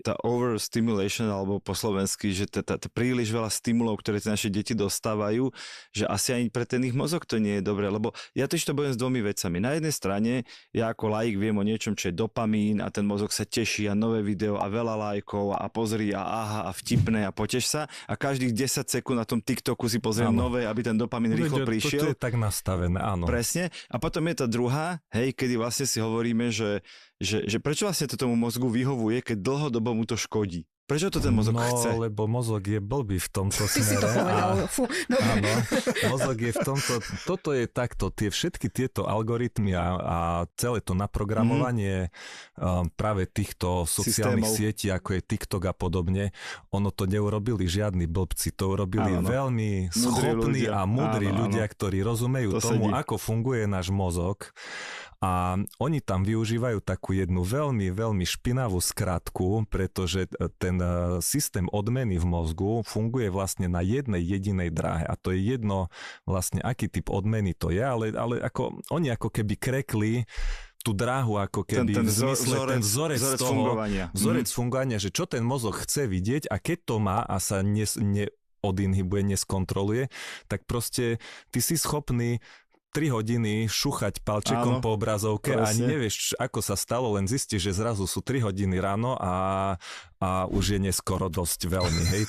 tá overstimulation, alebo po slovensky, že príliš veľa stimulov, ktoré tie naše deti dostávajú, že asi ani pre ten ich mozog to nie je dobré, lebo ja tiež to budem s dvomi vecami. Na jednej strane, ja ako laik viem o niečom, čo je dopamín a ten mozog sa teší a nové video a veľa lajkov a pozri a aha a vtipné a poteš sa a každých 10 sekúnd na tom TikToku si pozriem nové, aby ten dopamín rýchlo prišiel. To je tak nastavené, áno. Presne. A potom je tá druhá, hej, kedy vlastne si hovoríme, že prečo vlastne to tomu mozgu vyhovuje, keď dlhodobo mu to škodí. Prečo to ten mozog chce? No, lebo mozog je blbý v tomto smere. Ty si to povedal. Áno, mozog je v tomto, toto je takto, všetky tieto algoritmy a celé to naprogramovanie práve týchto sociálnych sietí, ako je TikTok a podobne, ono to neurobili žiadni blbci, to urobili veľmi schopní a múdri ľudia, ktorí rozumejú tomu, ako funguje náš mozog. A oni tam využívajú takú jednu veľmi, veľmi špinavú skratku, pretože ten systém odmeny v mozgu funguje vlastne na jednej jedinej dráhe. A to je jedno vlastne, aký typ odmeny to je, ale ako, oni ako keby krekli tú dráhu, ako keby ten v zmysle ten vzorec toho, fungovania. fungovania, že čo ten mozog chce vidieť a keď to má a sa odinhibuje, neskontroluje, tak proste ty si schopný 3 hodiny šuchať palčekom po obrazovke a ani nevieš, ako sa stalo, len zistíš, že zrazu sú 3 hodiny ráno a už je neskoro dosť veľmi, hej.